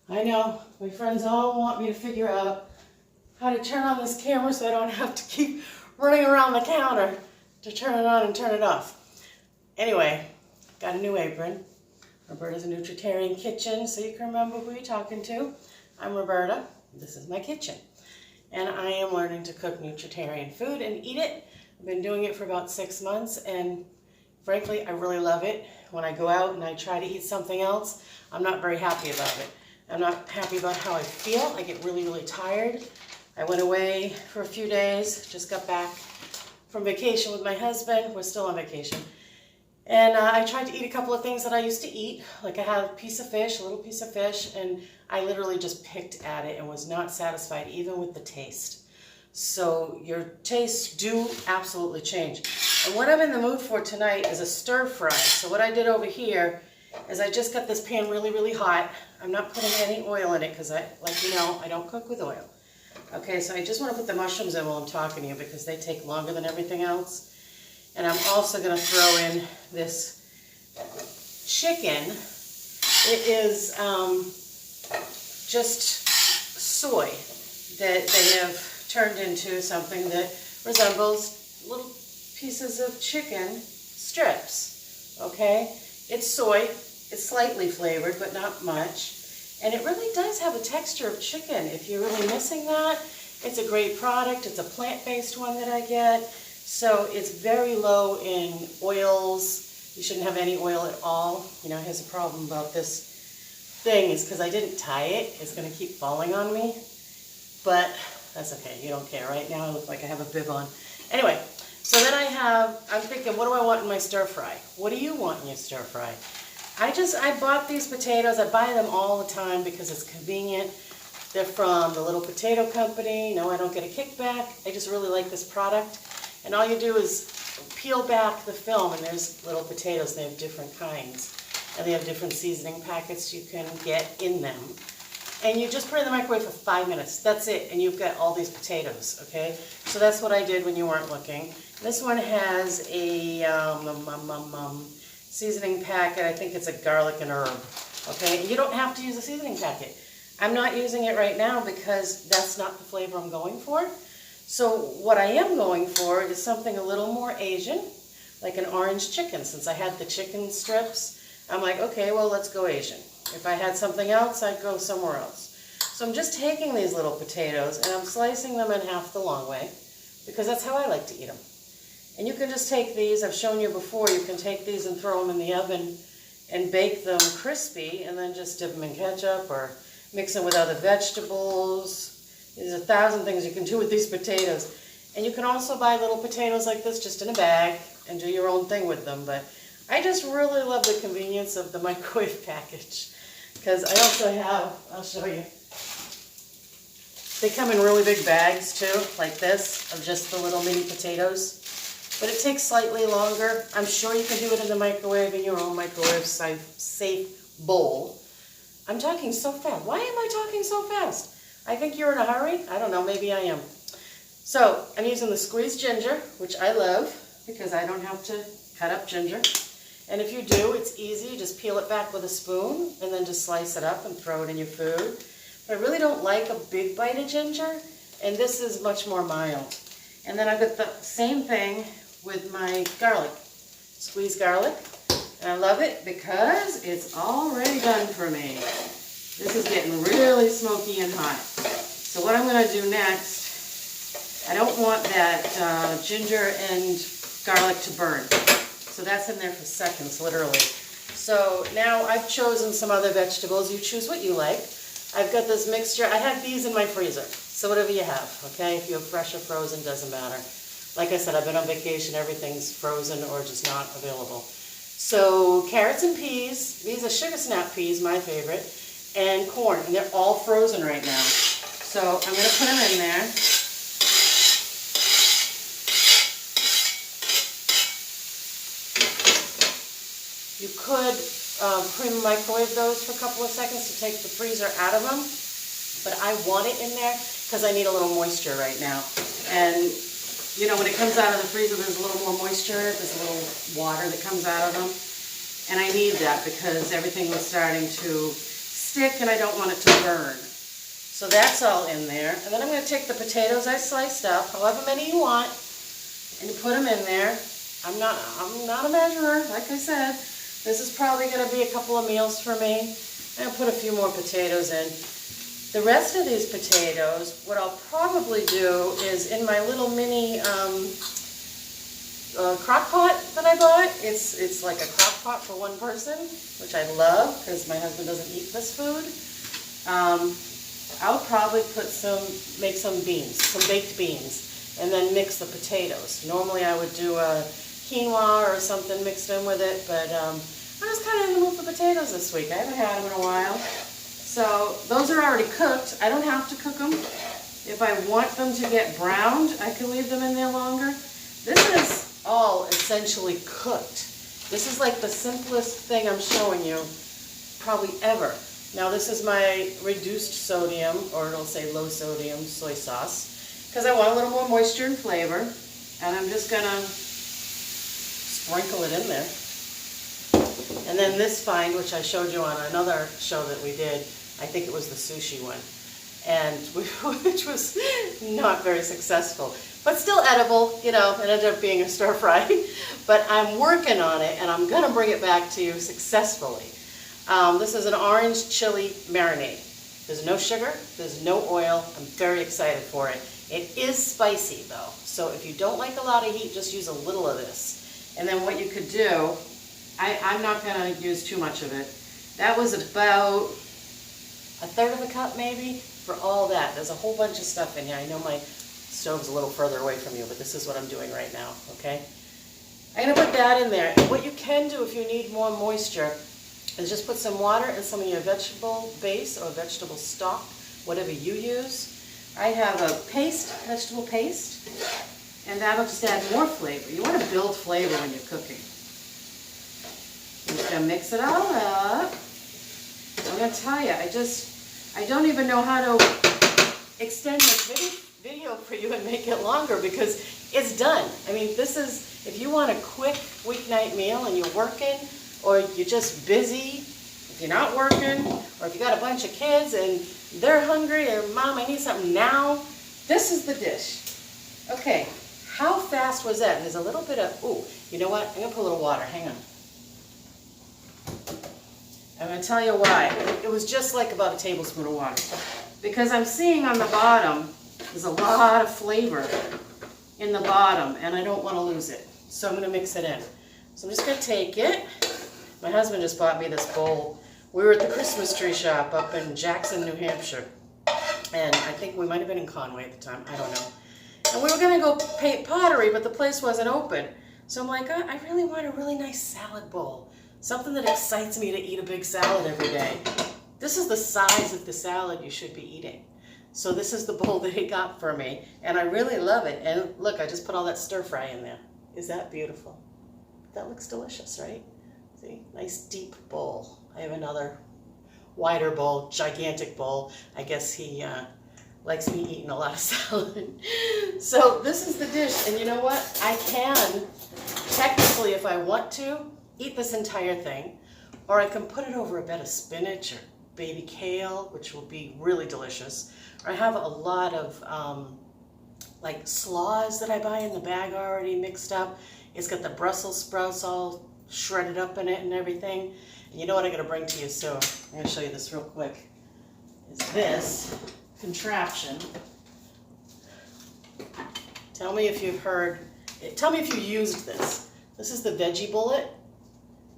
I know, my friends all want me to figure out how to turn on this camera so I don't have to keep running around the counter to turn it on and turn it off. Anyway, got a new apron. Roberta's a Nutritarian Kitchen, so you can remember who you're talking to. I'm Roberta. This is my kitchen. And I am learning to cook Nutritarian food and eat it. I've been doing it for about 6 months, and frankly, I really love it. When I go out and I try to eat something else, I'm not very happy about it. I'm not happy about how I feel. I get really, really tired. I went away for a few days, just got back from vacation with my husband. We're still on vacation. And I tried to eat a couple of things that I used to eat. Like I had a piece of fish, a little piece of fish, and I literally just picked at it and was not satisfied even with the taste. So your tastes do absolutely change. And what I'm in the mood for tonight is a stir fry. So what I did over here is I just got this pan really, really hot. I'm not putting any oil in it because like you know, I don't cook with oil. Okay, so I just want to put the mushrooms in while I'm talking to you because they take longer than everything else. And I'm also going to throw in this chicken. It is just soy that they have turned into something that resembles little pieces of chicken strips. Okay, it's soy. It's slightly flavored, but not much. And it really does have a texture of chicken. If you're really missing that, it's a great product. It's a plant-based one that I get. So it's very low in oils. You shouldn't have any oil at all. You know, here's a problem about this thing is because I didn't tie it, it's going to keep falling on me. But that's okay. You don't care. Right now I look like I have a bib on. Anyway, so then I'm thinking, what do I want in my stir fry? What do you want in your stir fry? I bought these potatoes. I buy them all the time because it's convenient. They're from the Little Potato Company. No, I don't get a kickback. I just really like this product. And all you do is peel back the film, and there's little potatoes. They have different kinds. And they have different seasoning packets you can get in them. And you just put it in the microwave for 5 minutes. That's it. And you've got all these potatoes, okay? So that's what I did when you weren't looking. This one has a seasoning packet. I think it's a garlic and herb, okay? You don't have to use a seasoning packet. I'm not using it right now because that's not the flavor I'm going for. So what I am going for is something a little more Asian, like an orange chicken. Since I had the chicken strips, I'm like, okay, well, let's go Asian. If I had something else, I'd go somewhere else. So I'm just taking these little potatoes and I'm slicing them in half the long way because that's how I like to eat them. And you can just take these, I've shown you before, you can take these and throw them in the oven and bake them crispy and then just dip them in ketchup or mix them with other vegetables. There's 1,000 things you can do with these potatoes. And you can also buy little potatoes like this just in a bag and do your own thing with them. But I just really love the convenience of the microwave package. Because I also have, I'll show you. They come in really big bags too, like this, of just the little mini potatoes. But it takes slightly longer. I'm sure you can do it in the microwave, in your own microwave safe bowl. I'm talking so fast. Why am I talking so fast? I think you're in a hurry. I don't know, maybe I am. So I'm using the squeezed ginger, which I love because I don't have to cut up ginger. And if you do, it's easy. You just peel it back with a spoon and then just slice it up and throw it in your food. But I really don't like a big bite of ginger, and this is much more mild. And then I've got the same thing with my garlic, squeezed garlic. And I love it because it's already done for me. This is getting really smoky and hot. So what I'm going to do next, I don't want that ginger and garlic to burn. So that's in there for seconds, literally. So now I've chosen some other vegetables. You choose what you like. I've got this mixture. I have these in my freezer. So whatever you have, okay? If you have fresh or frozen, doesn't matter. Like I said, I've been on vacation. Everything's frozen or just not available. So carrots and peas. These are sugar snap peas, my favorite. And corn, and they're all frozen right now. So I'm going to put them in there. You could pre-microwave those for a couple of seconds to take the freezer out of them, but I want it in there because I need a little moisture right now. And you know, when it comes out of the freezer, there's a little more moisture in it. There's a little water that comes out of them. And I need that because everything was starting to stick and I don't want it to burn. So that's all in there. And then I'm going to take the potatoes I sliced up, however many you want, and you put them in there. I'm not a measurer, like I said. This is probably going to be a couple of meals for me. I'm going to put a few more potatoes in. The rest of these potatoes, what I'll probably do is in my little mini crock pot that I bought. It's like a crock pot for one person, which I love because my husband doesn't eat this food. I'll probably make some beans, some baked beans, and then mix the potatoes. Normally I would do a quinoa or something mixed in with it, but I was kind of in the mood for potatoes this week. I haven't had them in a while. So those are already cooked. I don't have to cook them. If I want them to get browned, I can leave them in there longer. This is all essentially cooked. This is like the simplest thing I'm showing you probably ever. Now this is my reduced sodium, or it'll say low sodium soy sauce, because I want a little more moisture and flavor. And I'm just gonna sprinkle it in there. And then this find, which I showed you on another show that we did, I think it was the sushi one, and which was not very successful, but still edible. You know, it ended up being a stir fry. But I'm working on it, and I'm gonna bring it back to you successfully. This is an orange chili marinade. There's no sugar, there's no oil. I'm very excited for it. It is spicy though, so if you don't like a lot of heat, just use a little of this. And then what you could do, I'm not gonna use too much of it. That was about a third of a cup maybe for all that. There's a whole bunch of stuff in here. I know my stove's a little further away from you, but this is what I'm doing right now, okay? I'm gonna put that in there. And what you can do if you need more moisture is just put some water in some of your vegetable base or vegetable stock, whatever you use. I have a paste, vegetable paste, and that'll just add more flavor. You want to build flavor when you're cooking. I'm just gonna mix it all up. I'm gonna tell you, I don't even know how to extend this video for you and make it longer because it's done. I mean, this is, if you want a quick weeknight meal and you're working, or you're just busy, if you're not working, or if you got a bunch of kids and they're hungry, or Mom, I need something now, this is the dish. Okay, how fast was that? There's a little bit of, ooh, you know what? I'm gonna put a little water, hang on. I'm gonna tell you why. It was just like about a tablespoon of water. Because I'm seeing on the bottom, there's a lot of flavor in the bottom, and I don't wanna lose it. So I'm gonna mix it in. So I'm just gonna take it. My husband just bought me this bowl. We were at the Christmas tree shop up in Jackson, New Hampshire. And I think we might have been in Conway at the time, I don't know. And we were gonna go paint pottery, but the place wasn't open. So I'm like, I really want a really nice salad bowl. Something that excites me to eat a big salad every day. This is the size of the salad you should be eating. So this is the bowl that he got for me, and I really love it. And look, I just put all that stir fry in there. Is that beautiful? That looks delicious, right? See, nice deep bowl. I have another wider bowl, gigantic bowl. I guess he likes me eating a lot of salad. So this is the dish, and you know what? I can, technically, if I want to, eat this entire thing, or I can put it over a bed of spinach or baby kale, which will be really delicious. Or I have a lot of like slaws that I buy in the bag already mixed up. It's got the Brussels sprouts all shredded up in it and everything. And you know what I'm gonna bring to you soon? I'm gonna show you this real quick. Is this contraption. Tell me if you've heard, tell me if you used this. This is the Veggie Bullet.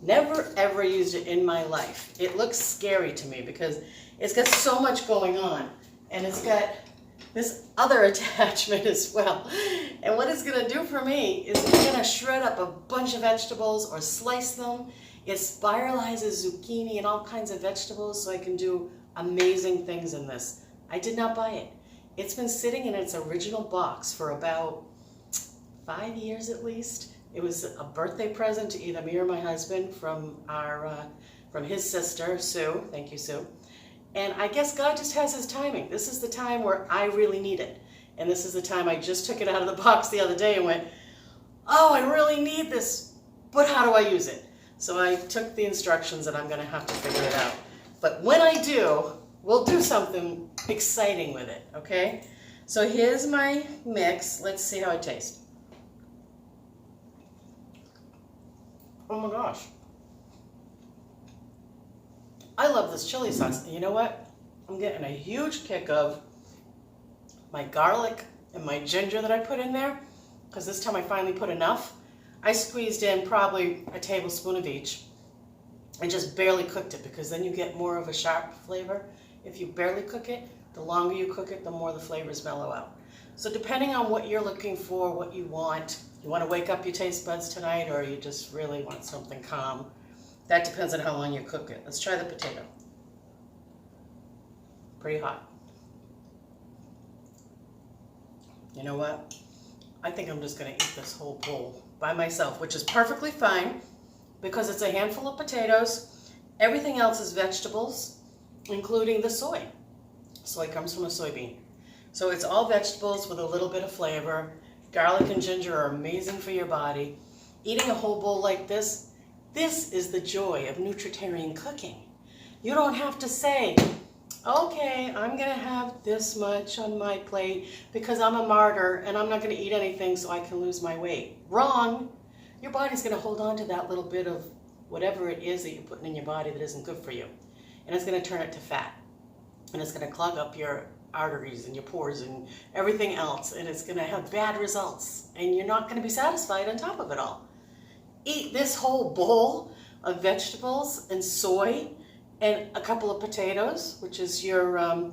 Never ever used it in my life. It looks scary to me because it's got so much going on. And it's got this other attachment as well. And what it's gonna do for me is it's gonna shred up a bunch of vegetables or slice them. It spiralizes zucchini and all kinds of vegetables, so I can do amazing things in this. I did not buy it. It's been sitting in its original box for about 5 years at least. It was a birthday present to either me or my husband from his sister, Sue. Thank you, Sue. And I guess God just has his timing. This is the time where I really need it. And this is the time I just took it out of the box the other day and went, oh, I really need this, but how do I use it? So I took the instructions and I'm gonna have to figure it out. But when I do, we'll do something exciting with it, okay? So here's my mix. Let's see how it tastes. Oh my gosh. I love this chili sauce. And you know what? I'm getting a huge kick of my garlic and my ginger that I put in there, because this time I finally put enough. I squeezed in probably a tablespoon of each and just barely cooked it, because then you get more of a sharp flavor. If you barely cook it, the longer you cook it, the more the flavors mellow out. So depending on what you're looking for, what you want to wake up your taste buds tonight, or you just really want something calm, that depends on how long you cook it. Let's try the potato. Pretty hot. You know what? I think I'm just going to eat this whole bowl by myself, which is perfectly fine because it's a handful of potatoes. Everything else is vegetables, including the soy. Soy comes from a soybean. So it's all vegetables with a little bit of flavor. Garlic and ginger are amazing for your body. Eating a whole bowl like this is the joy of nutritarian cooking. You don't have to say, okay, I'm going to have this much on my plate because I'm a martyr and I'm not going to eat anything so I can lose my weight. Wrong. Your body's going to hold on to that little bit of whatever it is that you're putting in your body that isn't good for you. And it's going to turn it to fat. And it's going to clog up your arteries and your pores and everything else. And it's going to have bad results. And you're not going to be satisfied on top of it all. Eat this whole bowl of vegetables and soy and a couple of potatoes, which is your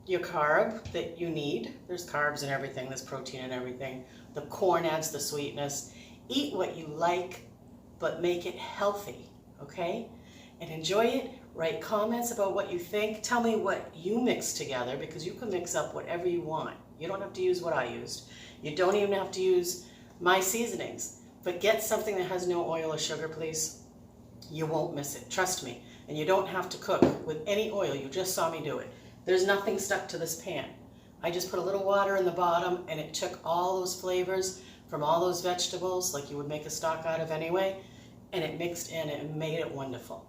carb that you need. There's carbs in everything, there's protein in everything. The corn adds the sweetness. Eat what you like, but make it healthy, okay? And enjoy it. Write comments about what you think. Tell me what you mix together, because you can mix up whatever you want. You don't have to use what I used. You don't even have to use my seasonings. But get something that has no oil or sugar, please. You won't miss it, trust me. And you don't have to cook with any oil. You just saw me do it. There's nothing stuck to this pan. I just put a little water in the bottom and it took all those flavors from all those vegetables, like you would make a stock out of anyway, and it mixed in and made it wonderful.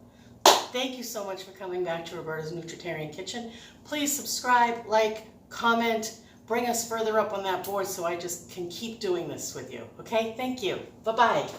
Thank you so much for coming back to Roberta's Nutritarian Kitchen. Please subscribe, like, comment, bring us further up on that board so I just can keep doing this with you. Okay, thank you. Bye-bye.